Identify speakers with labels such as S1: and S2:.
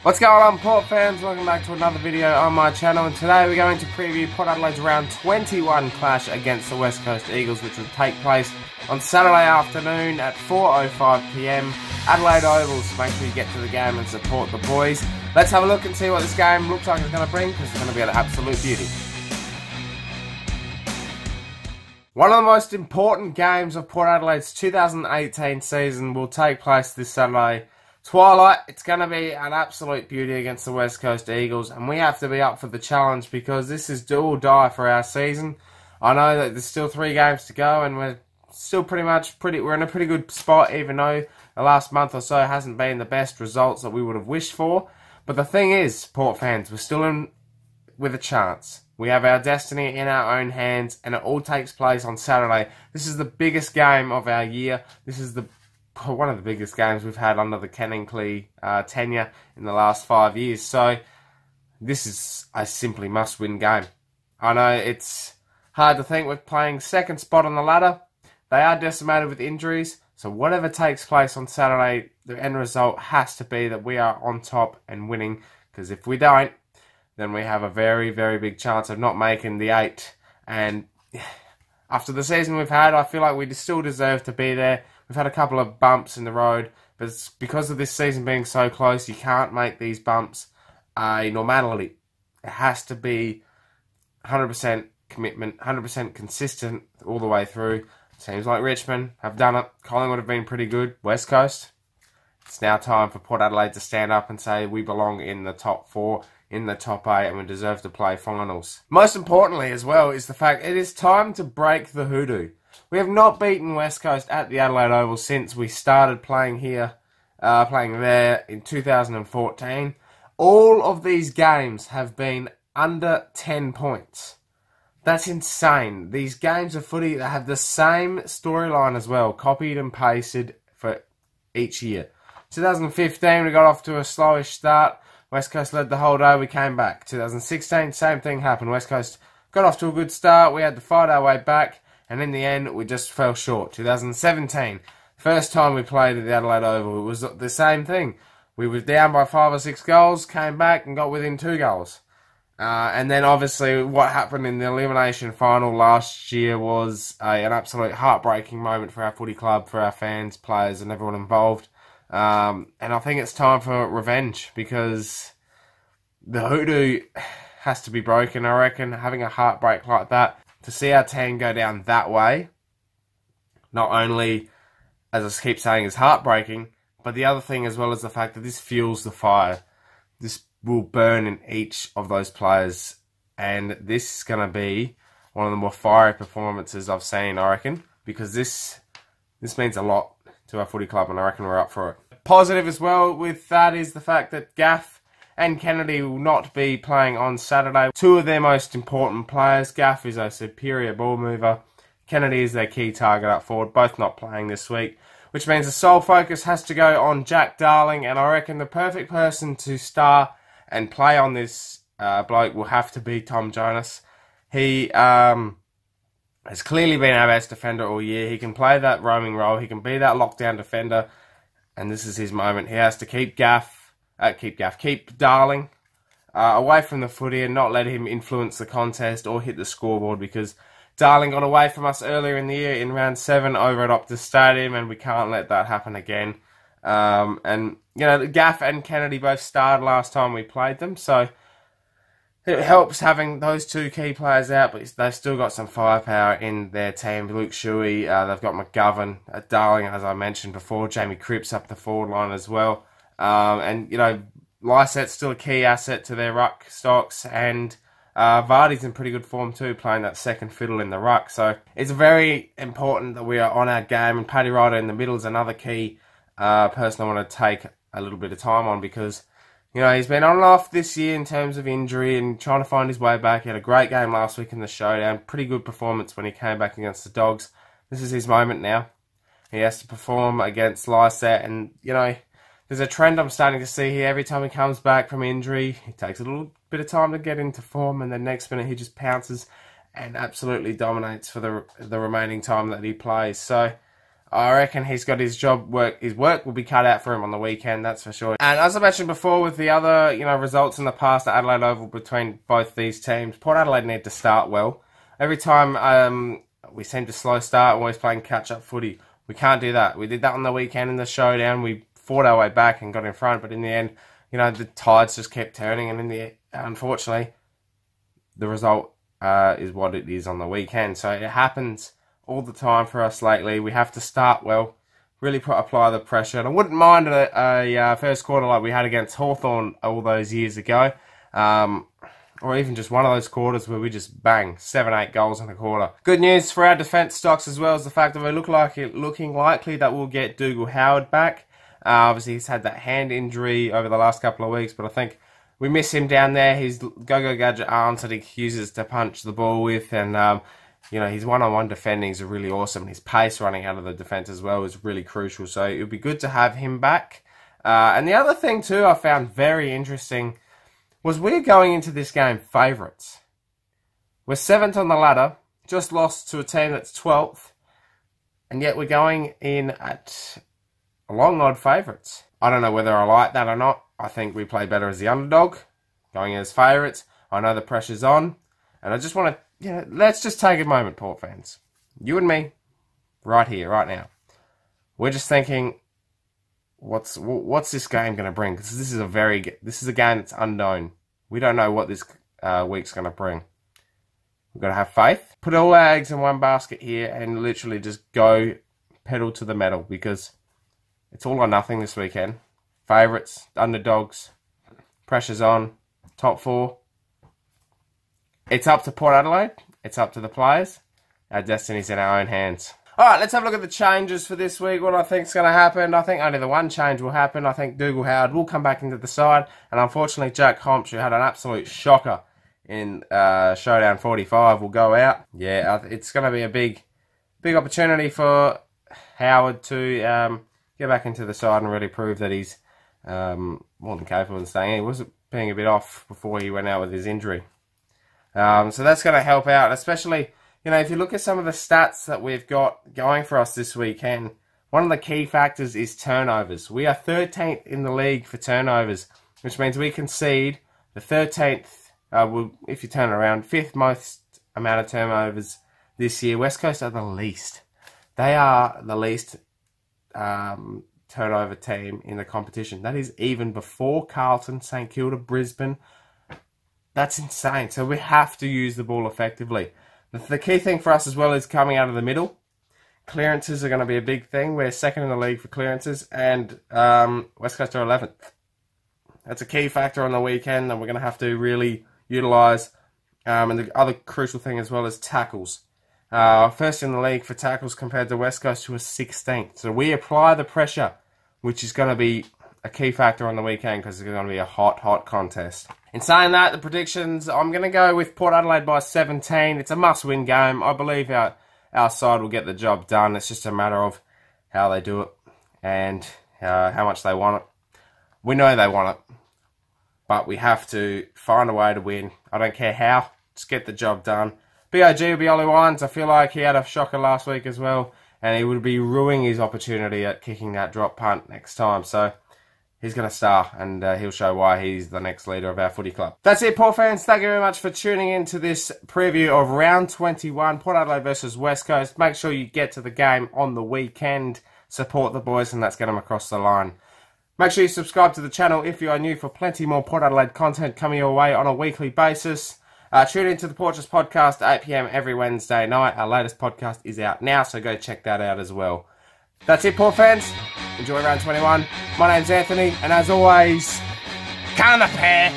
S1: What's going on, Port fans? Welcome back to another video on my channel, and today we're going to preview Port Adelaide's round 21 clash against the West Coast Eagles, which will take place on Saturday afternoon at 4:05 PM. Adelaide Oval, so make sure you get to the game and support the boys. Let's have a look and see what this game looks like it's going to bring, because it's going to be an absolute beauty. One of the most important games of Port Adelaide's 2018 season will take place this Saturday. Twilight, it's going to be an absolute beauty against the West Coast Eagles, and we have to be up for the challenge because this is do or die for our season. I know that there's still 3 games to go, and we're still we're in a pretty good spot, even though the last month or so hasn't been the best results that we would have wished for. But the thing is, Port fans, we're still in with a chance. We have our destiny in our own hands, and it all takes place on Saturday. This is the biggest game of our year. This is one of the biggest games we've had under the Kenningley tenure in the last 5 years. So this is a simply must-win game. I know it's hard to think we're playing second spot on the ladder. They are decimated with injuries. So whatever takes place on Saturday, the end result has to be that we are on top and winning. Because if we don't, then we have a very, very big chance of not making the 8. And after the season we've had, I feel like we still deserve to be there. We've had a couple of bumps in the road, but it's because of this season being so close, you can't make these bumps a normality. It has to be 100% commitment, 100% consistent all the way through. Seems like Richmond have done it. Collingwood have been pretty good. West Coast, it's now time for Port Adelaide to stand up and say we belong in the top 4, in the top 8, and we deserve to play finals. Most importantly as well is the fact it is time to break the hoodoo. We have not beaten West Coast at the Adelaide Oval since we started playing here, playing there in 2014. All of these games have been under 10 points. That's insane. These games of footy that have the same storyline as well, copied and pasted for each year. 2015, we got off to a slowish start. West Coast led the whole day, we came back. 2016, same thing happened. West Coast got off to a good start, we had to fight our way back, and in the end, we just fell short. 2017, first time we played at the Adelaide Oval, it was the same thing. We were down by 5 or 6 goals, came back and got within 2 goals. And then obviously what happened in the elimination final last year was an absolute heartbreaking moment for our footy club, for our fans, players and everyone involved. And I think it's time for revenge because the hoodoo has to be broken, I reckon. Having a heartbreak like that, to see our team go down that way, not only, as I keep saying, is heartbreaking, but the other thing as well is the fact that this fuels the fire. This will burn in each of those players, and this is going to be one of the more fiery performances I've seen, I reckon, because this means a lot to our footy club, and I reckon we're up for it. Positive as well with that is the fact that Gaff and Kennedy will not be playing on Saturday. 2 of their most important players. Gaff is a superior ball mover. Kennedy is their key target up forward. Both not playing this week, which means the sole focus has to go on Jack Darling, and I reckon the perfect person to star and play on this bloke will have to be Tom Jonas. He has clearly been our best defender all year. He can play that roaming role. He can be that lockdown defender, and this is his moment. He has to keep Darling away from the footy and not let him influence the contest or hit the scoreboard, because Darling got away from us earlier in the year in round 7 over at Optus Stadium, and we can't let that happen again. And, you know, Gaff and Kennedy both started last time we played them, so it helps having those 2 key players out, but they've still got some firepower in their team. Luke Shuey, they've got McGovern, Darling, as I mentioned before, Jamie Cripps up the forward line as well. And, you know, Lyset's still a key asset to their ruck stocks, and Vardy's in pretty good form too, playing that second fiddle in the ruck. So it's very important that we are on our game, and Paddy Ryder in the middle is another key person I want to take a little bit of time on, because, you know, he's been on and off this year in terms of injury and trying to find his way back. He had a great game last week in the showdown, pretty good performance when he came back against the Dogs. This is his moment now. He has to perform against Lyset, and, you know, there's a trend I'm starting to see here. Every time he comes back from injury, he takes a little bit of time to get into form, and the next minute he just pounces and absolutely dominates for the remaining time that he plays. So I reckon he's got his work will be cut out for him on the weekend, that's for sure. And as I mentioned before, with the other, results in the past at Adelaide Oval between both these teams, Port Adelaide need to start well. Every time we seem to slow start, always playing catch-up footy. We can't do that. We did that on the weekend in the showdown. We fought our way back and got in front, but in the end, the tides just kept turning, and unfortunately, the result is what it is on the weekend. So it happens all the time for us lately. We have to start well, really apply the pressure. And I wouldn't mind a first quarter like we had against Hawthorn all those years ago. Or even just one of those quarters where we just bang 7-8 goals in a quarter. Good news for our defence stocks as well is the fact that we're looking likely that we'll get Dougal Howard back. Obviously, he's had that hand injury over the last couple of weeks, but I think we miss him down there. His go-go gadget arms that he uses to punch the ball with, and his one-on-one defending is really awesome. His pace running out of the defence as well is really crucial. So it would be good to have him back. And the other thing too I found very interesting was we're going into this game favourites. We're 7th on the ladder, just lost to a team that's 12th, and yet we're going in at a long odd favourites. I don't know whether I like that or not. I think we play better as the underdog, going as favourites. I know the pressure's on, and I just want to, let's just take a moment, Port fans. You and me, right here, right now. We're just thinking, what's this game going to bring? Because this is a game that's unknown. We don't know what this week's going to bring. We've got to have faith. Put all our eggs in one basket here and literally just go pedal to the metal, because it's all or nothing this weekend. Favourites, underdogs, pressure's on, top 4. It's up to Port Adelaide. It's up to the players. Our destiny's in our own hands. Alright, let's have a look at the changes for this week. What I think's going to happen. I think only the one change will happen. I think Dougal Howard will come back into the side. And unfortunately, Jack Homps, who had an absolute shocker in Showdown 45, will go out. Yeah, it's going to be a big opportunity for Howard to get back into the side and really prove that he's more than capable of staying. He was being a bit off before he went out with his injury. So that's going to help out, especially, if you look at some of the stats that we've got going for us this weekend, one of the key factors is turnovers. We are 13th in the league for turnovers, which means we concede the 13th, if you turn it around, 5th most amount of turnovers this year. West Coast are the least. They are the least turnover team in the competition. That is even before Carlton, St Kilda, Brisbane. That's insane. So we have to use the ball effectively. The key thing for us as well is coming out of the middle. Clearances are going to be a big thing. We're 2nd in the league for clearances, and West Coast are 11th. That's a key factor on the weekend that we're going to have to really utilise. And the other crucial thing as well is tackles. 1st in the league for tackles compared to West Coast, who are 16th. So we apply the pressure, which is going to be a key factor on the weekend because it's going to be a hot contest. In saying that, the predictions, I'm going to go with Port Adelaide by 17. It's a must-win game. I believe our side will get the job done. It's just a matter of how they do it and how much they want it. We know they want it, but we have to find a way to win. I don't care how. Just get the job done. BOG will be Ollie Wines. I feel like he had a shocker last week as well, and he would be ruining his opportunity at kicking that drop punt next time. So he's going to star, and he'll show why he's the next leader of our footy club. That's it, Port fans. Thank you very much for tuning in to this preview of Round 21, Port Adelaide versus West Coast. Make sure you get to the game on the weekend. Support the boys, and let's get them across the line. Make sure you subscribe to the channel if you are new for plenty more Port Adelaide content coming your way on a weekly basis. Tune into the Porches podcast at 8 PM every Wednesday night. Our latest podcast is out now, so go check that out as well. That's it, Port fans. Enjoy round 21. My name's Anthony, and as always, can the pair.